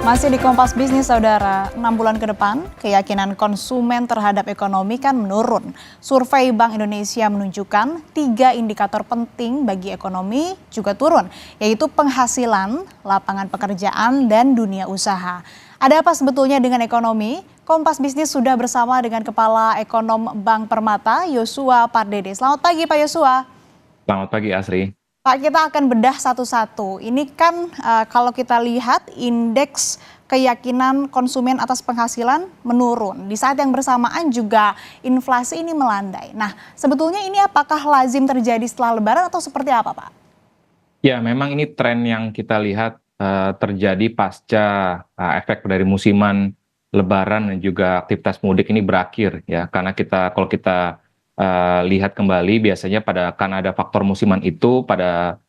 Masih di Kompas Bisnis, Saudara. 6 bulan ke depan, keyakinan konsumen terhadap ekonomi kan menurun. Survei Bank Indonesia menunjukkan 3 indikator penting bagi ekonomi juga turun, yaitu penghasilan, lapangan pekerjaan, dan dunia usaha. Ada apa sebetulnya dengan ekonomi? Kompas Bisnis sudah bersama dengan Kepala Ekonom Bank Permata, Yosua Pardede. Selamat pagi, Pak Yosua. Selamat pagi, Asri. Pak, kita akan bedah satu-satu. Ini kan kalau kita lihat indeks keyakinan konsumen atas penghasilan menurun. Di saat yang bersamaan juga inflasi ini melandai. Nah, sebetulnya ini apakah lazim terjadi setelah Lebaran atau seperti apa, Pak? Ya, memang ini tren yang kita lihat terjadi pasca efek dari musiman Lebaran dan juga aktivitas mudik ini berakhir ya. Karena kalau kita lihat kembali biasanya karena ada faktor musiman itu pada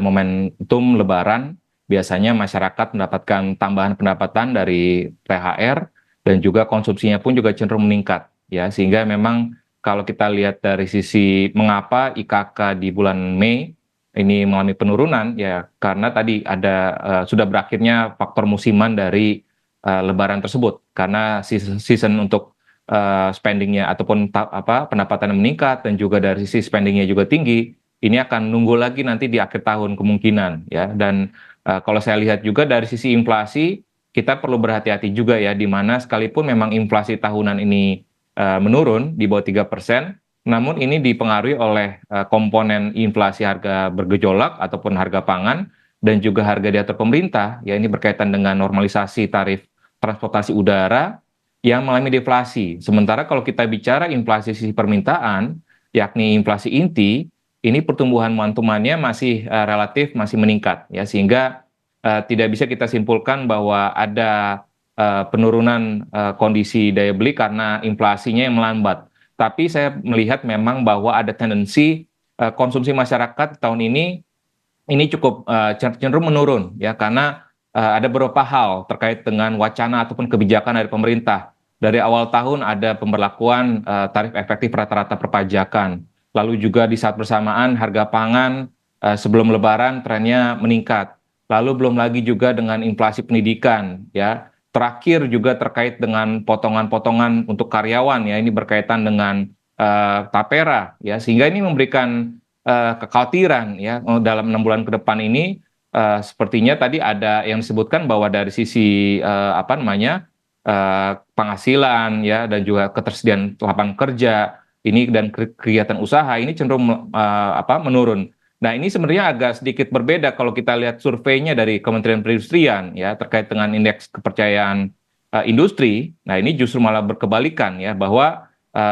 momentum Lebaran biasanya masyarakat mendapatkan tambahan pendapatan dari THR dan juga konsumsinya pun juga cenderung meningkat ya. Sehingga memang kalau kita lihat dari sisi mengapa IKK di bulan Mei ini mengalami penurunan ya karena tadi ada sudah berakhirnya faktor musiman dari Lebaran tersebut karena season untuk spendingnya ataupun pendapatan meningkat dan juga dari sisi spendingnya juga tinggi, ini akan nunggu lagi nanti di akhir tahun kemungkinan ya. Dan kalau saya lihat juga dari sisi inflasi kita perlu berhati-hati juga ya, di mana sekalipun memang inflasi tahunan ini menurun di bawah 3%, namun ini dipengaruhi oleh komponen inflasi harga bergejolak ataupun harga pangan dan juga harga diatur pemerintah ya, ini berkaitan dengan normalisasi tarif transportasi udara yang mengalami deflasi. Sementara kalau kita bicara inflasi sisi permintaan, yakni inflasi inti, ini pertumbuhan momentumannya masih relatif masih meningkat ya, sehingga tidak bisa kita simpulkan bahwa ada penurunan kondisi daya beli karena inflasinya yang melambat. Tapi saya melihat memang bahwa ada tendensi konsumsi masyarakat tahun ini cukup cenderung menurun ya, karena ada beberapa hal terkait dengan wacana ataupun kebijakan dari pemerintah. Dari awal tahun ada pemberlakuan tarif efektif rata-rata perpajakan. Lalu juga di saat bersamaan harga pangan sebelum Lebaran trennya meningkat. Lalu belum lagi juga dengan inflasi pendidikan ya. Terakhir juga terkait dengan potongan-potongan untuk karyawan ya, ini berkaitan dengan tapera ya, sehingga ini memberikan kekhawatiran ya dalam 6 bulan ke depan ini. Sepertinya tadi ada yang disebutkan bahwa dari sisi penghasilan ya dan juga ketersediaan lapangan kerja ini dan kegiatan usaha ini cenderung menurun. Nah, ini sebenarnya agak sedikit berbeda kalau kita lihat surveinya dari Kementerian Perindustrian ya terkait dengan indeks kepercayaan industri. Nah, ini justru malah berkebalikan ya, bahwa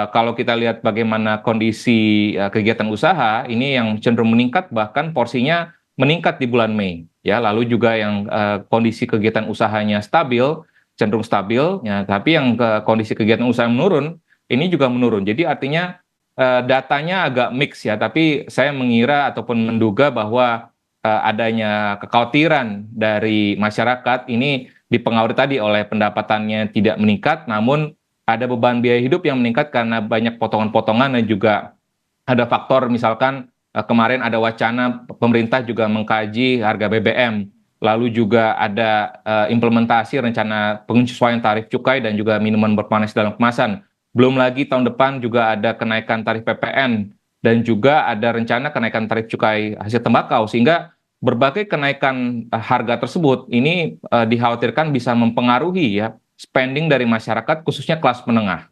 kalau kita lihat bagaimana kondisi kegiatan usaha ini yang cenderung meningkat, bahkan porsinya meningkat di bulan Mei ya. Lalu juga yang kondisi kegiatan usahanya cenderung stabil ya, tapi yang kondisi kegiatan usaha menurun ini juga menurun. Jadi artinya datanya agak mix ya, tapi saya mengira ataupun menduga bahwa adanya kekhawatiran dari masyarakat ini dipengaruhi tadi oleh pendapatannya tidak meningkat, namun ada beban biaya hidup yang meningkat karena banyak potongan-potongan dan juga ada faktor misalkan kemarin ada wacana pemerintah juga mengkaji harga BBM, lalu juga ada implementasi rencana penyesuaian tarif cukai dan juga minuman bermanis dalam kemasan. Belum lagi tahun depan juga ada kenaikan tarif PPN dan juga ada rencana kenaikan tarif cukai hasil tembakau, sehingga berbagai kenaikan harga tersebut ini dikhawatirkan bisa mempengaruhi ya spending dari masyarakat khususnya kelas menengah.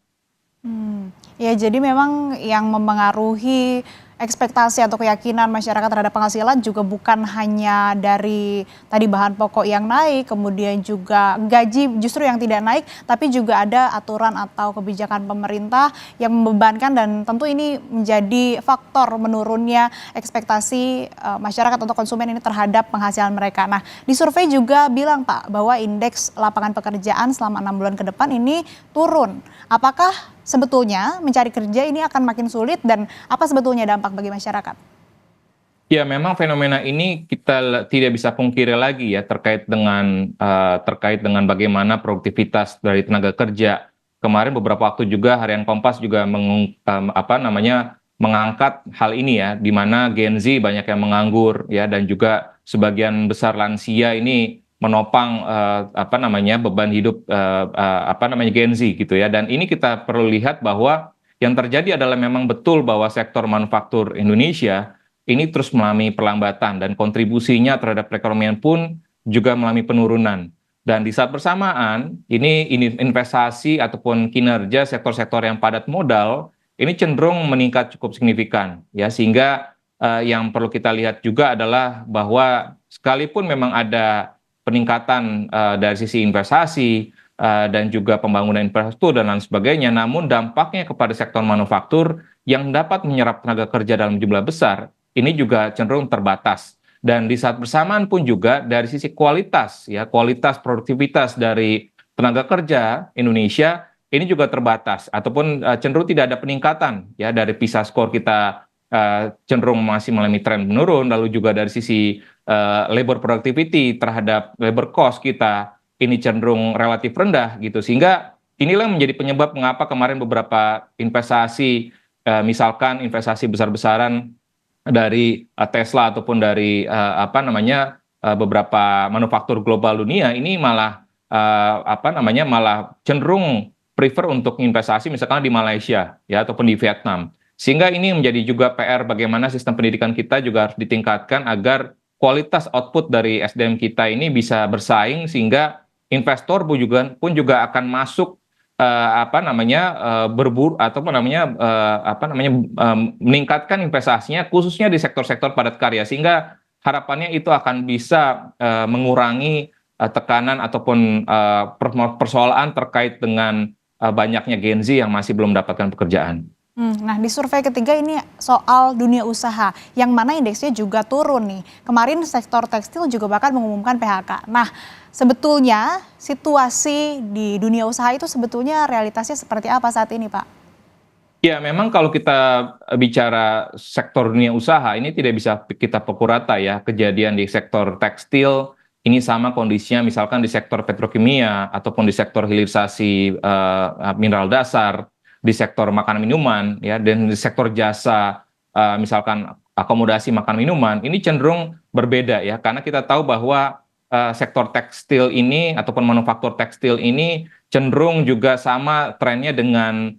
Ya, jadi memang yang mempengaruhi ekspektasi atau keyakinan masyarakat terhadap penghasilan juga bukan hanya dari tadi bahan pokok yang naik, kemudian juga gaji justru yang tidak naik, tapi juga ada aturan atau kebijakan pemerintah yang membebankan, dan tentu ini menjadi faktor menurunnya ekspektasi masyarakat atau konsumen ini terhadap penghasilan mereka. Nah, di survei juga bilang, Pak, bahwa indeks lapangan pekerjaan selama 6 bulan ke depan ini turun. Apakah sebetulnya mencari kerja ini akan makin sulit, dan apa sebetulnya dampak bagi masyarakat? Ya, memang fenomena ini kita tidak bisa pungkiri lagi ya terkait dengan bagaimana produktivitas dari tenaga kerja. Kemarin beberapa waktu juga harian Kompas juga mengangkat hal ini ya, di mana Gen Z banyak yang menganggur ya, dan juga sebagian besar lansia ini menopang apa namanya beban hidup apa namanya Gen Z gitu ya. Dan ini kita perlu lihat bahwa yang terjadi adalah memang betul bahwa sektor manufaktur Indonesia ini terus mengalami perlambatan dan kontribusinya terhadap perekonomian pun juga mengalami penurunan. Dan di saat bersamaan ini investasi ataupun kinerja sektor-sektor yang padat modal ini cenderung meningkat cukup signifikan ya, sehingga yang perlu kita lihat juga adalah bahwa sekalipun memang ada peningkatan dari sisi investasi dan juga pembangunan infrastruktur dan lain sebagainya, namun dampaknya kepada sektor manufaktur yang dapat menyerap tenaga kerja dalam jumlah besar ini juga cenderung terbatas. Dan di saat bersamaan pun juga dari sisi kualitas ya, kualitas produktivitas dari tenaga kerja Indonesia ini juga terbatas ataupun cenderung tidak ada peningkatan ya, dari PISA skor kita cenderung masih mengalami tren menurun, lalu juga dari sisi labor productivity terhadap labor cost kita ini cenderung relatif rendah gitu, sehingga inilah yang menjadi penyebab mengapa kemarin beberapa investasi misalkan investasi besar-besaran dari Tesla ataupun dari apa namanya beberapa manufaktur global dunia ini malah apa namanya malah cenderung prefer untuk investasi misalkan di Malaysia ya ataupun di Vietnam. Sehingga ini menjadi juga PR bagaimana sistem pendidikan kita juga harus ditingkatkan agar kualitas output dari SDM kita ini bisa bersaing, sehingga investor pun juga akan masuk apa namanya berburu atau apa namanya meningkatkan investasinya khususnya di sektor-sektor padat karya, sehingga harapannya itu akan bisa mengurangi tekanan ataupun persoalan terkait dengan banyaknya Gen Z yang masih belum mendapatkan pekerjaan. Nah, di survei ketiga ini soal dunia usaha, yang mana indeksnya juga turun nih. Kemarin sektor tekstil juga bahkan mengumumkan PHK. Nah, sebetulnya situasi di dunia usaha itu sebetulnya realitasnya seperti apa saat ini, Pak? Ya, memang kalau kita bicara sektor dunia usaha ini tidak bisa kita pukul rata ya. Kejadian di sektor tekstil ini sama kondisinya misalkan di sektor petrokimia ataupun di sektor hilirisasi mineral dasar, di sektor makanan minuman ya, dan di sektor jasa misalkan akomodasi makanan minuman ini cenderung berbeda ya, karena kita tahu bahwa sektor tekstil ini ataupun manufaktur tekstil ini cenderung juga sama trennya dengan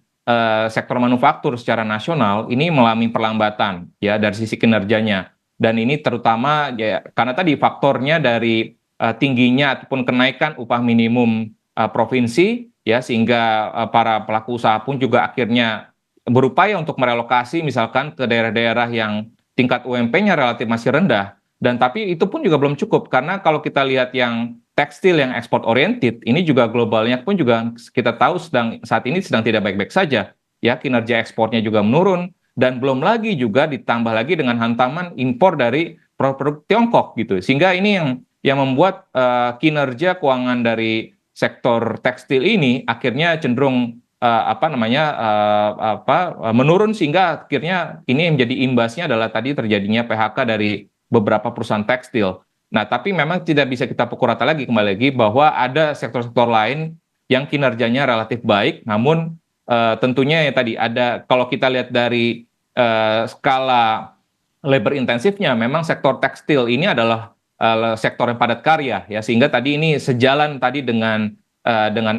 sektor manufaktur secara nasional ini mengalami perlambatan ya dari sisi kinerjanya, dan ini terutama ya karena tadi faktornya dari tingginya ataupun kenaikan upah minimum provinsi ya, sehingga para pelaku usaha pun juga akhirnya berupaya untuk merelokasi misalkan ke daerah-daerah yang tingkat UMP-nya relatif masih rendah. Dan tapi itu pun juga belum cukup, karena kalau kita lihat yang tekstil yang ekspor oriented ini juga globalnya pun juga kita tahu saat ini sedang tidak baik-baik saja ya, kinerja ekspornya juga menurun, dan belum lagi juga ditambah lagi dengan hantaman impor dari produk Tiongkok gitu, sehingga ini yang membuat kinerja keuangan dari sektor tekstil ini akhirnya cenderung apa namanya menurun, sehingga akhirnya ini yang menjadi imbasnya adalah tadi terjadinya PHK dari beberapa perusahaan tekstil. Nah, tapi memang tidak bisa kita pukul rata lagi, kembali lagi bahwa ada sektor-sektor lain yang kinerjanya relatif baik, namun tentunya ya tadi ada, kalau kita lihat dari skala labor intensifnya, memang sektor tekstil ini adalah sektor yang padat karya ya, sehingga tadi ini sejalan tadi dengan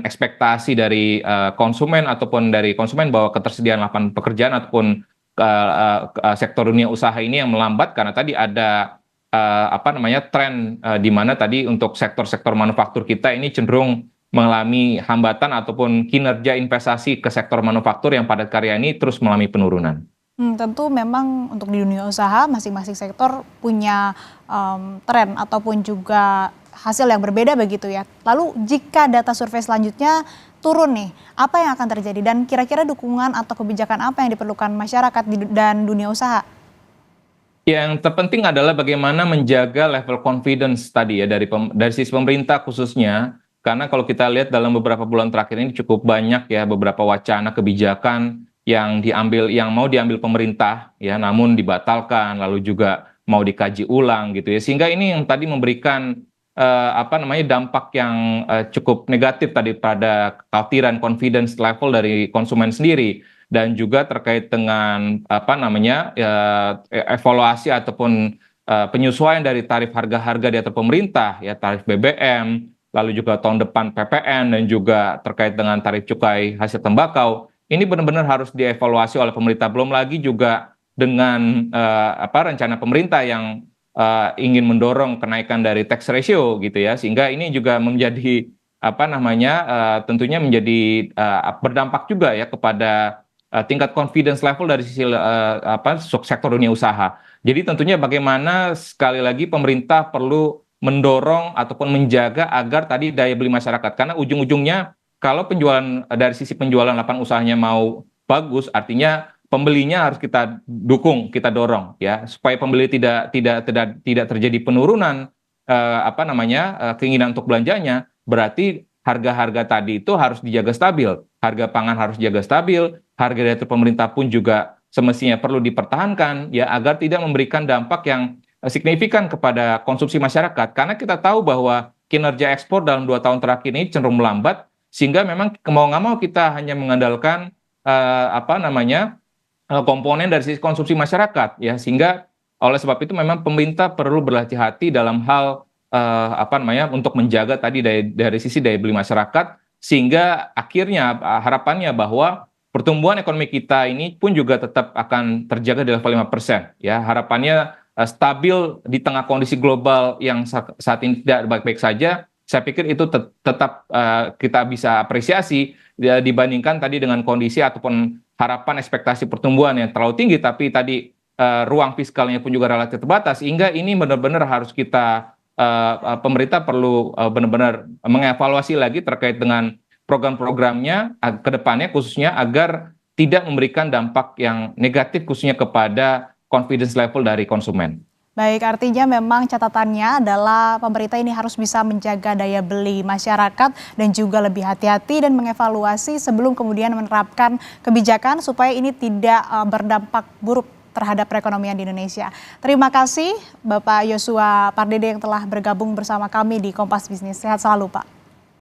ekspektasi dari konsumen ataupun dari konsumen bahwa ketersediaan lapangan pekerjaan ataupun sektor dunia usaha ini yang melambat, karena tadi ada apa namanya tren di mana tadi untuk sektor-sektor manufaktur kita ini cenderung mengalami hambatan ataupun kinerja investasi ke sektor manufaktur yang padat karya ini terus mengalami penurunan. Tentu memang untuk di dunia usaha masing-masing sektor punya tren ataupun juga hasil yang berbeda begitu ya. Lalu jika data survei selanjutnya turun nih, apa yang akan terjadi dan kira-kira dukungan atau kebijakan apa yang diperlukan masyarakat dan dunia usaha? Yang terpenting adalah bagaimana menjaga level confidence tadi ya dari sisi pemerintah khususnya, karena kalau kita lihat dalam beberapa bulan terakhir ini cukup banyak ya beberapa wacana kebijakan yang mau diambil pemerintah ya, namun dibatalkan lalu juga mau dikaji ulang gitu ya, sehingga ini yang tadi memberikan apa namanya dampak yang cukup negatif tadi pada kekhawatiran confidence level dari konsumen sendiri, dan juga terkait dengan apa namanya evaluasi ataupun penyesuaian dari tarif harga-harga di atas pemerintah, ya tarif BBM, lalu juga tahun depan PPN dan juga terkait dengan tarif cukai hasil tembakau, ini benar-benar harus dievaluasi oleh pemerintah. Belum lagi juga dengan rencana pemerintah yang ingin mendorong kenaikan dari tax ratio gitu ya, sehingga ini juga menjadi tentunya menjadi berdampak juga ya kepada tingkat confidence level dari sisi sektor dunia usaha. Jadi tentunya bagaimana sekali lagi pemerintah perlu mendorong ataupun menjaga agar tadi daya beli masyarakat, karena ujung-ujungnya kalau penjualan dari sisi penjualan lapangan usahanya mau bagus, artinya pembelinya harus kita dukung, kita dorong ya supaya pembeli tidak terjadi penurunan keinginan untuk belanjanya. Berarti harga-harga tadi itu harus dijaga stabil, harga pangan harus dijaga stabil, harga dari pemerintah pun juga semestinya perlu dipertahankan ya agar tidak memberikan dampak yang signifikan kepada konsumsi masyarakat, karena kita tahu bahwa kinerja ekspor dalam 2 tahun terakhir ini cenderung melambat, sehingga memang mau nggak mau kita hanya mengandalkan komponen dari sisi konsumsi masyarakat ya, sehingga oleh sebab itu memang pemerintah perlu berhati-hati dalam hal untuk menjaga tadi dari sisi daya beli masyarakat, sehingga akhirnya harapannya bahwa pertumbuhan ekonomi kita ini pun juga tetap akan terjaga di level 5% ya, harapannya stabil di tengah kondisi global yang saat ini tidak baik-baik saja. Saya pikir itu tetap kita bisa apresiasi ya, dibandingkan tadi dengan kondisi ataupun harapan ekspektasi pertumbuhan yang terlalu tinggi, tapi tadi ruang fiskalnya pun juga relatif terbatas, sehingga ini benar-benar harus kita pemerintah perlu benar-benar mengevaluasi lagi terkait dengan program-programnya ke depannya, khususnya agar tidak memberikan dampak yang negatif khususnya kepada confidence level dari konsumen. Baik, artinya memang catatannya adalah pemerintah ini harus bisa menjaga daya beli masyarakat dan juga lebih hati-hati dan mengevaluasi sebelum kemudian menerapkan kebijakan supaya ini tidak berdampak buruk terhadap perekonomian di Indonesia. Terima kasih Bapak Yosua Pardede yang telah bergabung bersama kami di Kompas Bisnis. Sehat selalu Pak.